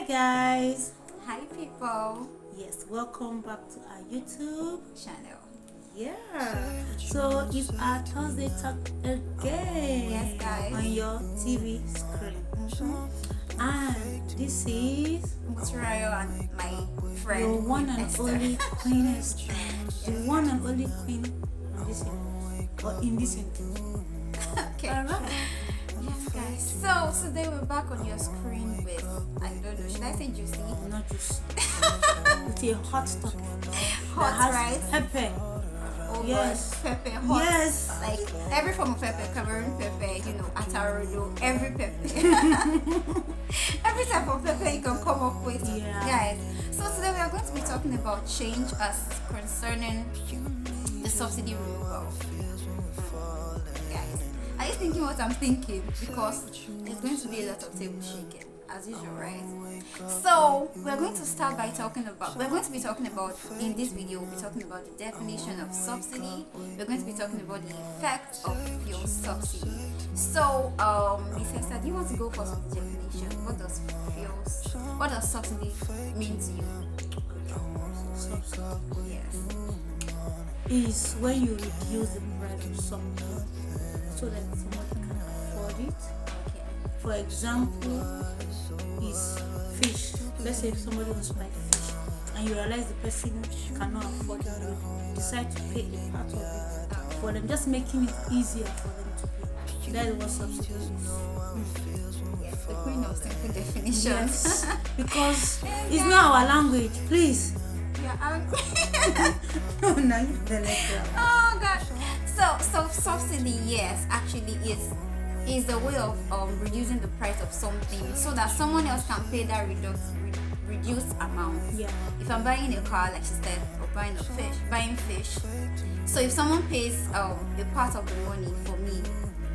guys. Hi people. Yes, welcome back to our YouTube channel. Yeah. So it's our Thursday talk again. Yes, guys. On your TV screen. And this is Muturayo and my friend. Your one and Esther. only Queen Esther. The one and only Queen on this unit. Or in this unit. Okay. Alright. Yes, guys. So today we're back on your screen with, I don't know, should I say juicy? Not juicy. With a hot topic. Hot, that has right? Pepper. Oh Yes. God, pepper, hot. Yes. Like every form of pepper, Cameroon pepper, atarodo, every pepper. Every type of pepper you can come up with. Yeah. Guys. So today we are going to be talking about change as concerning the subsidy removal. Guys, are you thinking what I'm thinking? Because there's going to be a lot of table shaking, as usual, right? So we're going to start by in this video, we'll be talking about the definition of subsidy. We're going to be talking about the effect of fuel subsidy. So, Miss Esther, do you want to go first with the definition? What does subsidy mean to you? Subsidy Yes. is when you reduce the price of something so that somebody can afford it. Okay. For example, is fish. Let's say if somebody wants to buy fish and you realize the person cannot afford it, you decide to pay a part of it for them, just making it easier for them to pay. That is what subsidy is. Yes, the queen of simple definitions. Yes, because it's not our language. Please. Yeah, No, no, you don't like that. oh gosh. So subsidy, yes, actually is the way of reducing the price of something so that someone else can pay that reduced amount. Yeah. If I'm buying a car, like she said, or buying fish. So if someone pays a part of the money for me,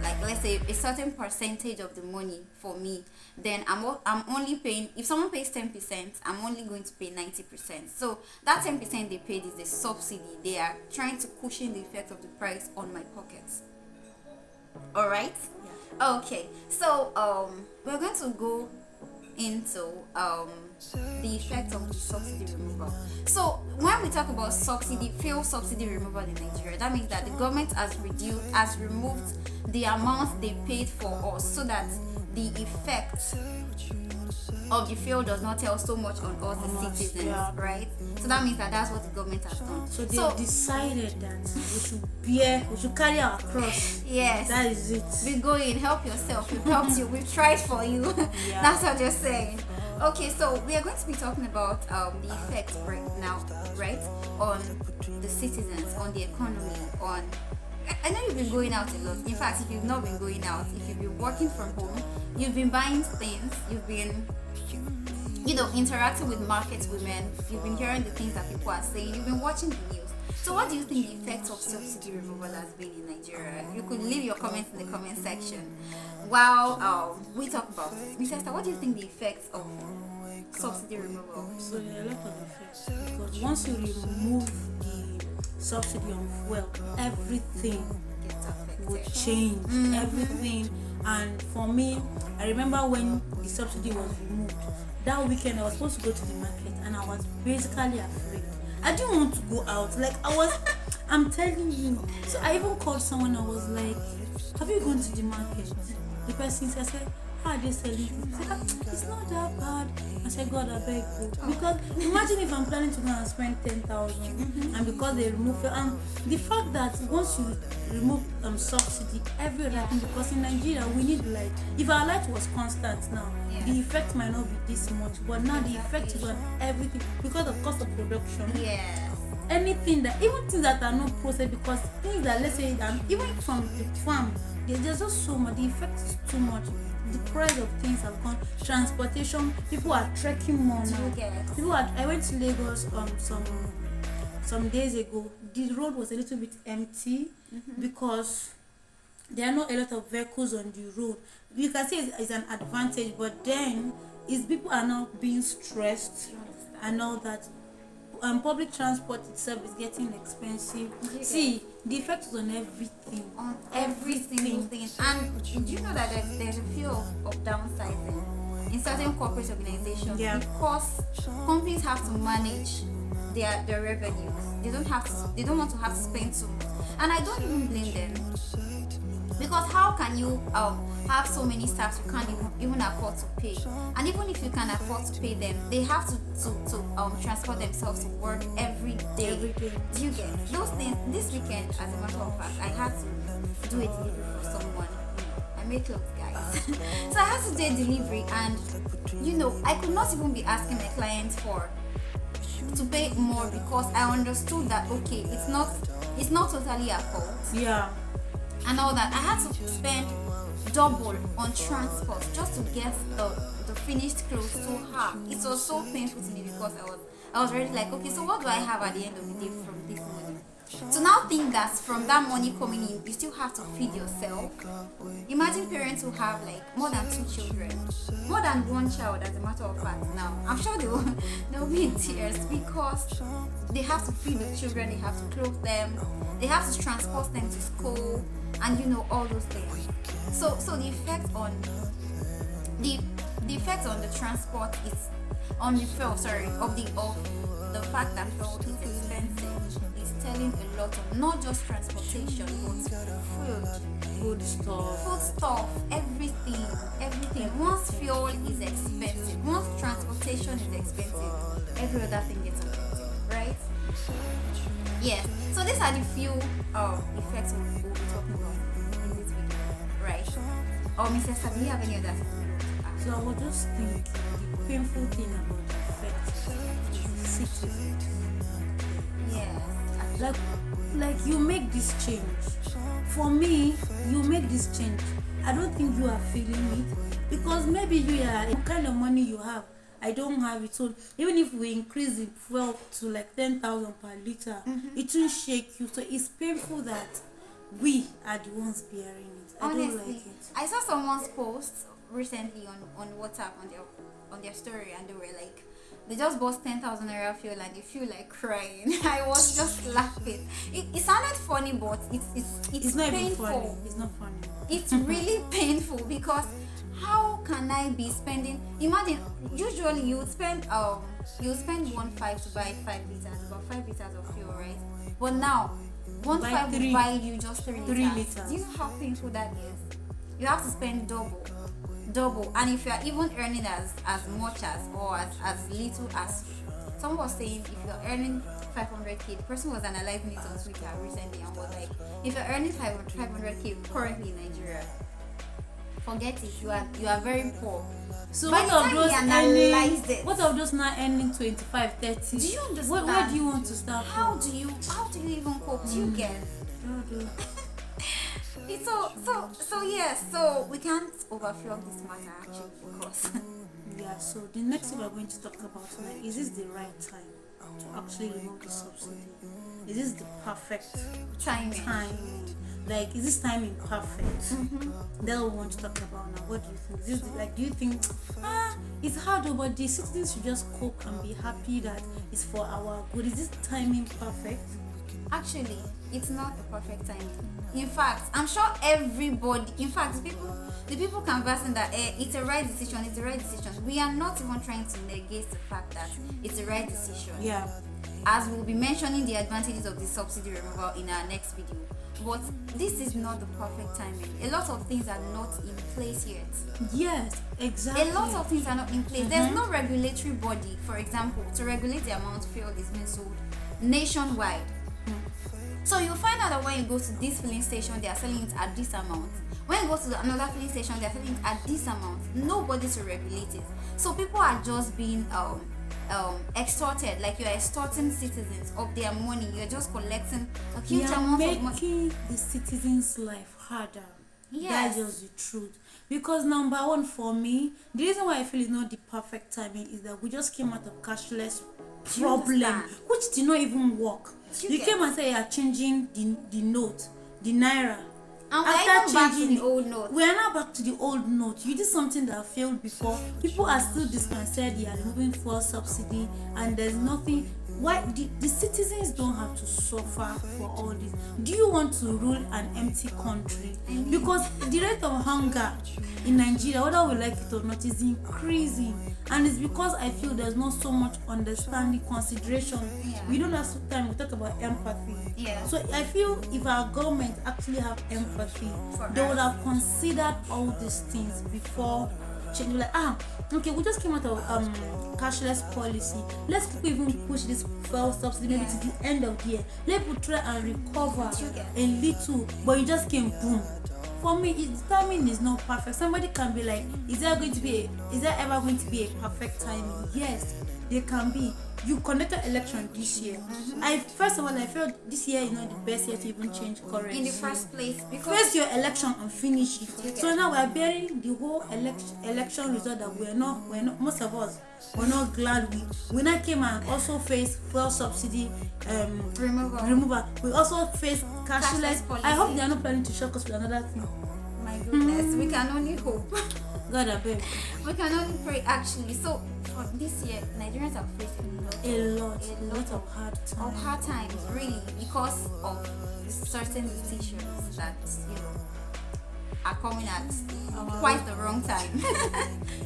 like let's say a certain percentage of the money for me, then I'm only paying. If someone pays 10%, I'm only going to pay 90%. So that 10% they paid is the subsidy. They are trying to cushion the effect of the price on my pockets. All right. Yeah. Okay. So we're going to go into the effect of the subsidy removal. So when we talk about fuel subsidy removal in Nigeria, that means that the government has removed the amount they paid for us so that the effect of the fuel does not tell so much on us the citizens, right? So that means that that's what the government has done. So they decided that we should carry our cross. Yes. That is it. We go in, help yourself. We've helped you. We've tried for you. Yeah. That's what you're saying. Okay, so we are going to be talking about the effects right now, right, on the citizens, on the economy, on. I know you've been going out a lot. In fact, if you've not been going out, if you've been working from home, you've been buying things, you've been, interacting with market women, you've been hearing the things that people are saying, you've been watching the news. So what do you think the effect of subsidy removal has been in Nigeria? You could leave your comments in the comment section while we talk about it. Miss Esther, what do you think the effects of subsidy removal? So there are a lot of effects because once you remove the subsidy on fuel, everything Gets affected. will change. Everything. And for me, I remember when the subsidy was removed, that weekend I was supposed to go to the market and I was basically afraid. I didn't want to go out. Like I'm telling you. So I even called someone. I was like, "Have you gone to the market?" The person said, "How are they selling it?" I said, "It's not that bad." I said, "God, I beg you." Because imagine if I'm planning to go and spend 10,000, and because they remove it, and the fact that once you remove subsidy, every other thing, because in Nigeria we need light. If our light was constant now, the effect might not be this much, but now the effect is on everything because of cost of production. Yes. Anything even things that are not processed, because things that, let's say, even from the farm, there's just so much. The effect is too much. The price of things have gone. Transportation, people are trekking more now. I went to Lagos some days ago. The road was a little bit empty because there are not a lot of vehicles on the road. You can say it's an advantage, but then people are now being stressed and all that. Public transport itself is getting expensive. See, the effect is on everything. On every single thing. And do you know that there's a few of downsizing in certain corporate organizations, Yeah. because companies have to manage their revenues. They don't want to have to spend too much. And I don't even blame them. Because how can you have so many staff you can't even afford to pay? And even if you can afford to pay them, they have to transport themselves to work every day. Every day. Do you get those things? This weekend, as a matter of fact, I had to do a delivery for someone. I make clothes, guys. So I had to do a delivery, and I could not even be asking my clients to pay more, because I understood that okay, it's not totally her fault. Yeah. And all that. I had to spend double on transport just to get the finished clothes to her. It was so painful to me, because I was already like, okay, so what do I have at the end of the day from this money? So now think that from that money coming in, you still have to feed yourself. Imagine parents who have like more than 2 children, more than 1 child, as a matter of fact. Now I'm sure they'll be in tears, because they have to feed the children, they have to clothe them, they have to transport them to school, and all those things. So the effect on the transport is on the fuel, of the fact that fuel is expensive, is telling a lot of not just transportation but food stuff, everything. Once fuel is expensive, once transportation is expensive, every other thing gets affected, right? Yes. So these are the few effects we'll be talking about in this video, right? Mr. Sabi, do you have any other things? So I was just thinking the painful thing about the effect is citizens. Yes. Like you make this change. For me, you make this change. I don't think you are feeling it, because maybe you are the kind of money you have. I don't have it. So even if we increase the fuel to like 10,000 per liter, it won't shake you. So it's painful that we are the ones bearing it. I Honestly, don't like it. I saw someone's post recently on WhatsApp on their story, and they were like, they just bought 10,000 naira fuel and they feel like crying. I was just laughing. It sounded funny, but it's not painful. even funny. It's not funny. It's really painful, because how can I be spending? Imagine, usually you would spend 1.5 to buy 5 liters, about 5 liters of fuel, right? But now 1.5 will buy you just 3 liters. Do you know how painful that is? You have to spend double, and if you are even earning as much as or as little as, someone was saying, if you're earning 500k, the person was analyzing it on Twitter recently and was like, if you're earning 500k currently in Nigeria, forget it, you are very poor. So By what of those now earning 25, 30? Do you understand? Where do you want to start How from? do you even cope? Do you get? It's so yeah, so we can't overflow this matter actually, because Yeah, so the next thing we're going to talk about tonight, is this the right time to actually remove the subsidy? Is this the perfect timing. Like, is this timing perfect? That's what we want to talk about now. What do you think? Is this do you think it's hard, but the citizens should just cope and be happy that it's for our good? Is this timing perfect? Actually, it's not the perfect timing. In fact, I'm sure everybody, in fact, the people conversing that it's a right decision, it's the right decision. We are not even trying to negate the fact that it's the right decision. Yeah. As we'll be mentioning the advantages of the subsidy removal in our next video. But this is not the perfect timing. A lot of things are not in place yet. Yes, exactly. A lot of things are not in place. There's no regulatory body, for example, to regulate the amount fuel is being sold nationwide. So you'll find out that when you go to this filling station, they are selling it at this amount. When you go to another filling station, they are selling it at this amount. Nobody to regulate it. So people are just being extorted, like you're extorting citizens of their money. You're just collecting a huge amount of money. Making the citizens' life harder. Yes. That's just the truth. Because number one, for me, the reason why I feel it's not the perfect timing is that we just came out of cashless problem, which did not even work. You came and said you are changing the note, the naira. And we're back to the old note. We are now back to the old note. You did something that failed before. People are still disconcerted. They are removing fuel subsidy, and there's nothing. Why the citizens don't have to suffer for all this? Do you want to rule an empty country? Because the rate of hunger in Nigeria, whether we like it or not, is increasing, and it's because I feel there's not so much understanding, consideration. We don't have time to talk about empathy. So I feel if our government actually have empathy, they would have considered all these things before change. Like, okay, we just came out of cashless policy. Let's even push this fuel subsidy maybe to the end of the year. Let people try and recover a little, but you just came boom. For me, timing is not perfect. Somebody can be like, is there ever going to be a perfect timing? Yes, there can be. You conducted election this year. First of all, I felt this year is not the best year to even change currency. In the first place, because first your election and finish it. So now we are bearing the whole election result that we're not most of us we're not glad we now came and also face fuel subsidy removal. We also face cashless policy. I hope they are not planning to shock us with another thing. My goodness, we can only hope. God, I beg. We can only pray actually. So for this year, Nigerians have faced a lot of hard times, really, because of certain decisions that are coming at quite the wrong time.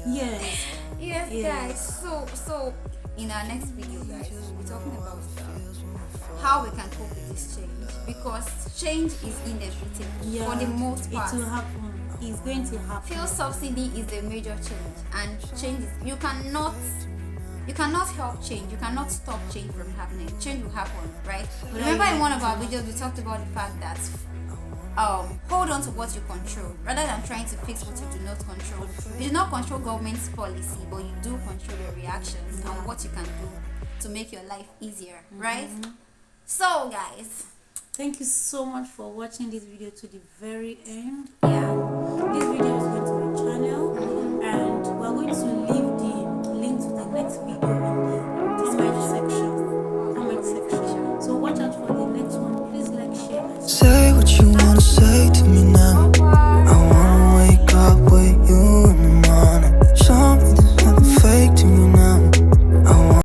Yes, guys. So in our next video, guys, we'll be talking about how we can cope with this change, because change is inevitable for the most part. It will happen. It's going to happen. Fuel subsidy is a major change, and change is, you cannot help change. You cannot stop change from happening. Change will happen, right? Remember in one of our videos we talked about the fact that hold on to what you control rather than trying to fix what you do not control. You do not control government's policy, but you do control your reactions and what you can do to make your life easier, right? So guys, thank you so much for watching this video to the very end. This video is going to my channel, and we're going to leave the link to the next video in the comment section. So watch out for the next one. Please like, share, and say what you wanna say to me.